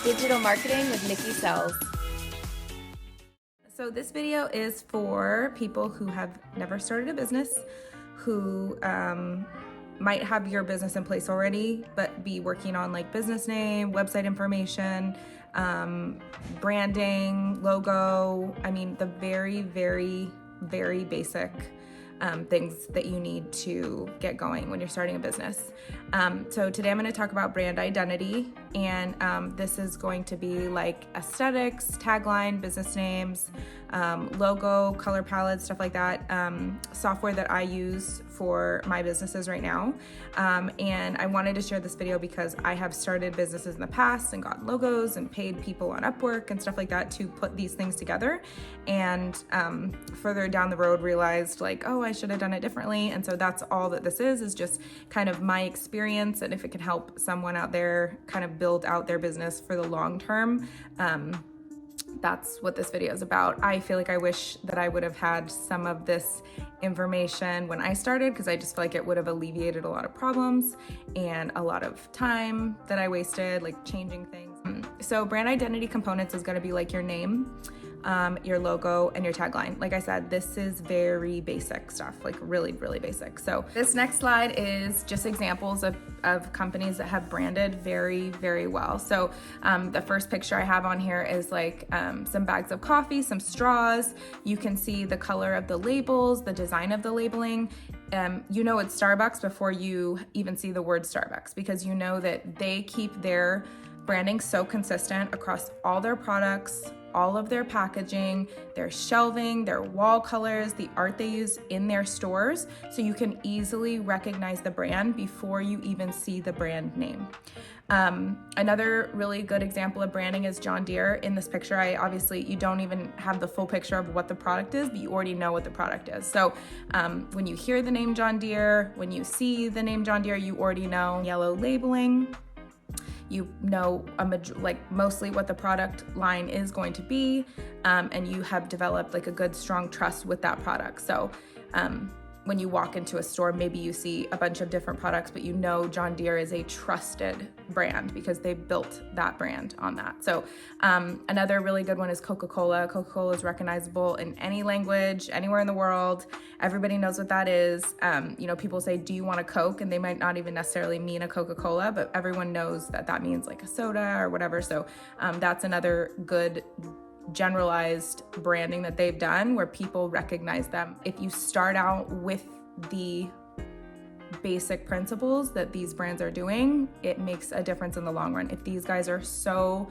Digital Marketing with Nikki Selz. So this video is for people who have never started a business, who might have your business in place already, but be working on like business name, website information, branding, logo. I mean, the very, very, very basic things that you need to get going when you're starting a business. So today I'm going to talk about brand identity, and this is going to be like aesthetics, tagline, business names, logo, color palette, stuff like that, software that I use for my businesses right now. And I wanted to share this video because I have started businesses in the past and gotten logos and paid people on Upwork and stuff like that to put these things together. And further down the road realized like, oh, I should have done it differently. And so that's all that this is just kind of my experience. And if it can help someone out there kind of build out their business for the long term, that's what this video is about. I feel like I wish that I would have had some of this information when I started, because I just feel like it would have alleviated a lot of problems and a lot of time that I wasted, like changing things. So brand identity components is going to be like your name, your logo, and your tagline. Like I said, this is very basic stuff, like really, really basic. So this next slide is just examples of companies that have branded very, very well. So the first picture I have on here is like some bags of coffee, some straws. You can see the color of the labels, the design of the labeling. You know it's Starbucks before you even see the word Starbucks, because you know that they keep their branding so consistent across all their products, all of their packaging, their shelving, their wall colors, the art they use in their stores, so you can easily recognize the brand before you even see the brand name. Another really good example of branding is John Deere. In this picture, obviously you don't even have the full picture of what the product is, but you already know what the product is. So when you hear the name John Deere, when you see the name John Deere, you already know yellow labeling. You know like mostly what the product line is going to be, and you have developed like a good, strong trust with that product. So when you walk into a store, maybe you see a bunch of different products, but you know John Deere is a trusted brand because they built that brand on that. So another really good one is Coca-Cola. Coca-Cola is recognizable in any language, anywhere in the world. Everybody knows what that is. You know, people say, do you want a Coke? And they might not even necessarily mean a Coca-Cola, but everyone knows that that means like a soda or whatever. So that's another good generalized branding that they've done where people recognize them. If you start out with the basic principles that these brands are doing, it makes a difference in the long run. If these guys are so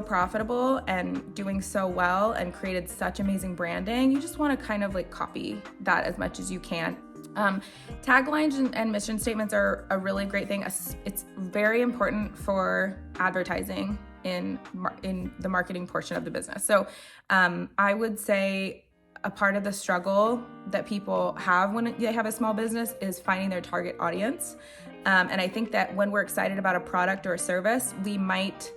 profitable and doing so well and created such amazing branding, you just want to kind of like copy that as much as you can. Taglines and mission statements are a really great thing. It's very important for advertising in the marketing portion of the business. So I would say a part of the struggle that people have when they have a small business is finding their target audience. And I think that when we're excited about a product or a service, we might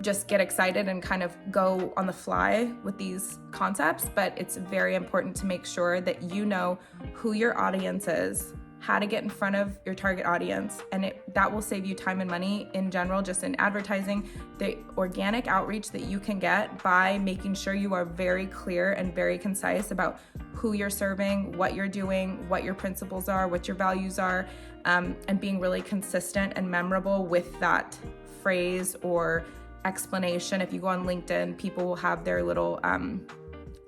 just get excited and kind of go on the fly with these concepts. But it's very important to make sure that you know who your audience is, how to get in front of your target audience, and that will save you time and money in general, just in advertising. The organic outreach that you can get by making sure you are very clear and very concise about who you're serving, what you're doing, what your principles are, what your values are, and being really consistent and memorable with that phrase or explanation. If you go on LinkedIn, people will have their little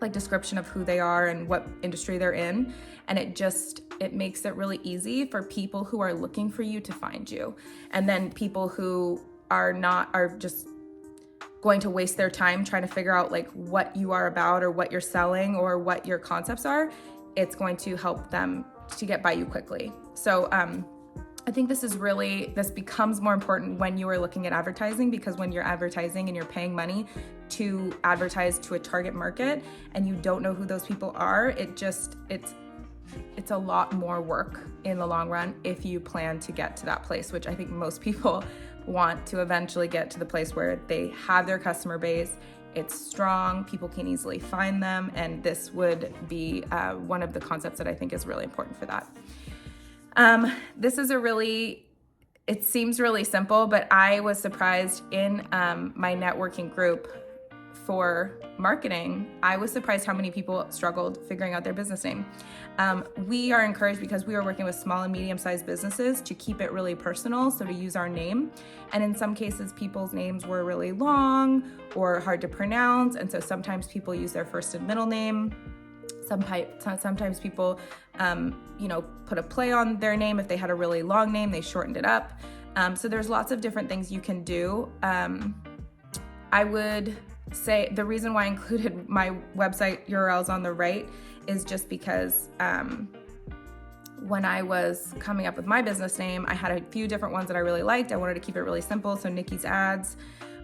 like description of who they are and what industry they're in. And it makes it really easy for people who are looking for you to find you. And then people who are just going to waste their time trying to figure out like what you are about or what you're selling or what your concepts are, it's going to help them to get by you quickly. So I think this becomes more important when you are looking at advertising, because when you're advertising and you're paying money to advertise to a target market and you don't know who those people are, it's a lot more work in the long run if you plan to get to that place, which I think most people want to eventually get to the place where they have their customer base, it's strong, people can easily find them, and this would be one of the concepts that I think is really important for that. This is a really it seems really simple, but I was surprised in my networking group for marketing. I was surprised how many people struggled figuring out their business name. We are encouraged, because we are working with small and medium-sized businesses, to keep it really personal, so to use our name. And in some cases, people's names were really long or hard to pronounce, and so sometimes people use their first and middle name. Sometimes people, put a play on their name. If they had a really long name, they shortened it up. So there's lots of different things you can do. I would say the reason why I included my website URLs on the right is just because when I was coming up with my business name, I had a few different ones that I really liked. I wanted to keep it really simple. So Nikki's Ads,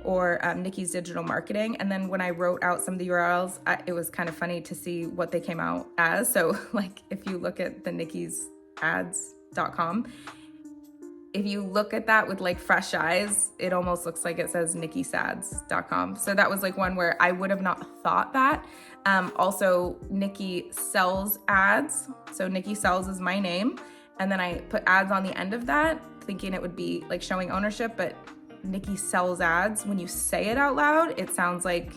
or Nikki's Digital Marketing. And then when I wrote out some of the URLs, it was kind of funny to see what they came out as. So like if you look at the nickiesads.com, if you look at that with like fresh eyes, it almost looks like it says nikkisads.com. So that was like one where I would have not thought that. Also Nikki Selz Ads. So Nikki Selz is my name. And then I put ads on the end of that, thinking it would be like showing ownership, but Nikki Sells Ads, when you say it out loud, it sounds like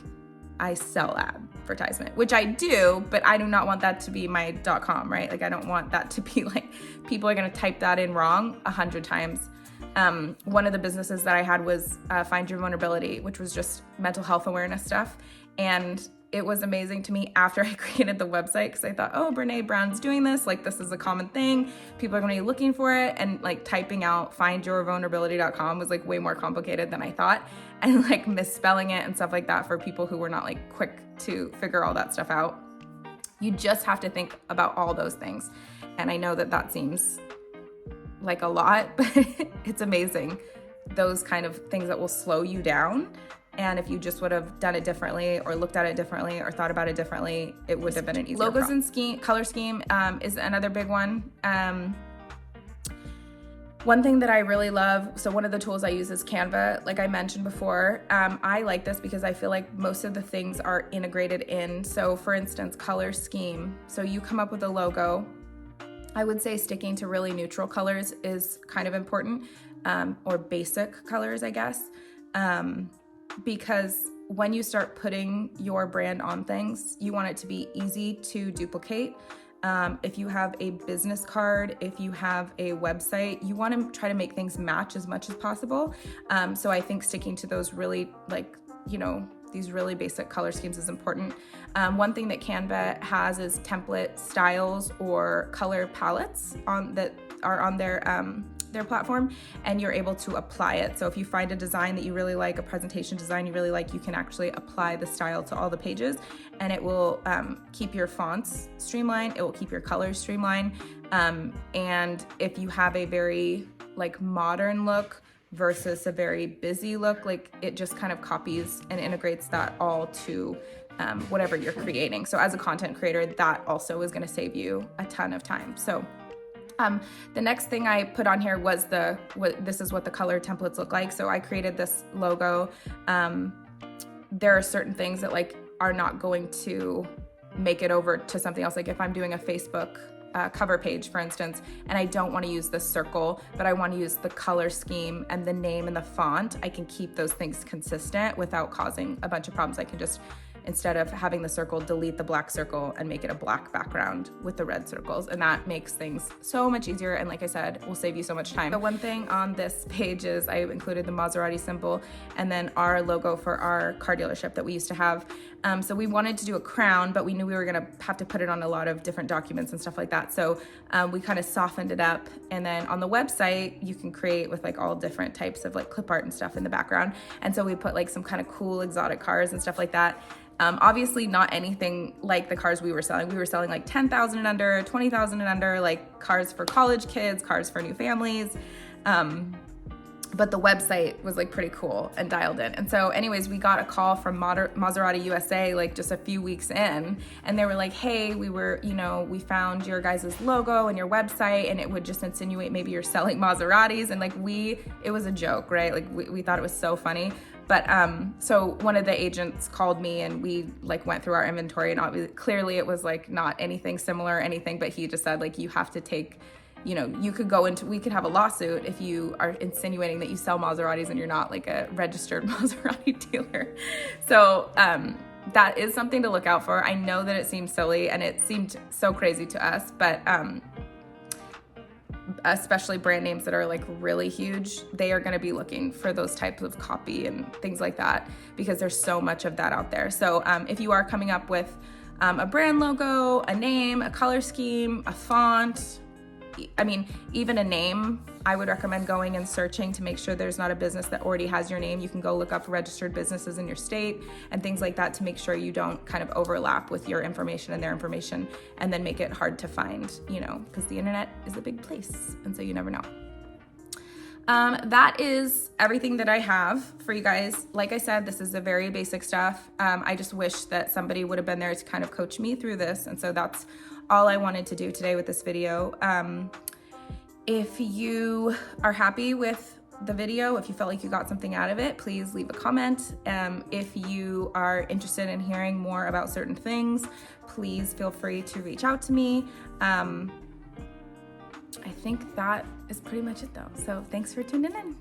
I sell advertisement, which I do, but I do not want that to be my .com, right? Like I don't want that to be like, people are gonna type that in wrong 100 times. One of the businesses that I had was Find Your Vulnerability, which was just mental health awareness stuff. And it was amazing to me after I created the website, because I thought, oh, Brene Brown's doing this. Like, this is a common thing. People are going to be looking for it. And like typing out findyourvulnerability.com was like way more complicated than I thought. And like misspelling it and stuff like that for people who were not like quick to figure all that stuff out. You just have to think about all those things. And I know that that seems like a lot, but it's amazing. Those kind of things that will slow you down. And if you just would have done it differently, or looked at it differently, or thought about it differently, it would have been an easier Logos and color scheme is another big one. One thing that I really love, so one of the tools I use is Canva, like I mentioned before. I like this because I feel like most of the things are integrated in. So for instance, color scheme. So you come up with a logo. I would say sticking to really neutral colors is kind of important, or basic colors, I guess. Because when you start putting your brand on things, you want it to be easy to duplicate. If you have a business card, if you have a website, you want to try to make things match as much as possible. So I think sticking to those really these really basic color schemes is important. One thing that Canva has is template styles or color palettes that are on their platform, and you're able to apply it. So if you find a design that you really like, a presentation design you really like, you can actually apply the style to all the pages, and it will keep your fonts streamlined, it will keep your colors streamlined, and if you have a very like modern look versus a very busy look, like it just kind of copies and integrates that all to whatever you're creating. So as a content creator, that also is going to save you a ton of time. So the next thing I put on here was this is what the color templates look like. So I created this logo. There are certain things that like are not going to make it over to something else. Like if I'm doing a Facebook cover page, for instance, and I don't want to use the circle, but I want to use the color scheme and the name and the font, I can keep those things consistent without causing a bunch of problems. I can just, instead of having the circle, delete the black circle and make it a black background with the red circles. And that makes things so much easier. And like I said, will save you so much time. The one thing on this page is I included the Maserati symbol and then our logo for our car dealership that we used to have. So we wanted to do a crown, but we knew we were gonna have to put it on a lot of different documents and stuff like that. So we kind of softened it up. And then on the website, you can create with like all different types of like clip art and stuff in the background. And so we put like some kind of cool exotic cars and stuff like that. Obviously not anything like the cars we were selling. We were selling like 10,000 and under, 20,000 and under, like cars for college kids, cars for new families. But the website was like pretty cool and dialed in. And so anyways, we got a call from Maserati USA like just a few weeks in, and they were like, hey, we found your guys' logo and your website, and it would just insinuate maybe you're selling Maseratis. And like it was a joke, right? Like we thought it was so funny. But so one of the agents called me and we like went through our inventory, and obviously clearly it was like not anything similar or anything, but he just said like, you have to take you could we could have a lawsuit if you are insinuating that you sell Maseratis and you're not like a registered Maserati dealer. So that is something to look out for. I know that it seems silly and it seemed so crazy to us, but especially brand names that are like really huge, they are going to be looking for those types of copy and things like that because there's so much of that out there. So if you are coming up with a brand logo, a name, a color scheme, a font, I mean, even a name, I would recommend going and searching to make sure there's not a business that already has your name. You can go look up registered businesses in your state and things like that to make sure you don't kind of overlap with your information and their information and then make it hard to find, because the internet is a big place and so you never know. That is everything that I have for you guys. Like I said, this is the very basic stuff. I just wish that somebody would have been there to kind of coach me through this. And so that's all I wanted to do today with this video. If you are happy with the video, if you felt like you got something out of it, please leave a comment. If you are interested in hearing more about certain things, please feel free to reach out to me. I think that is pretty much it though. So thanks for tuning in.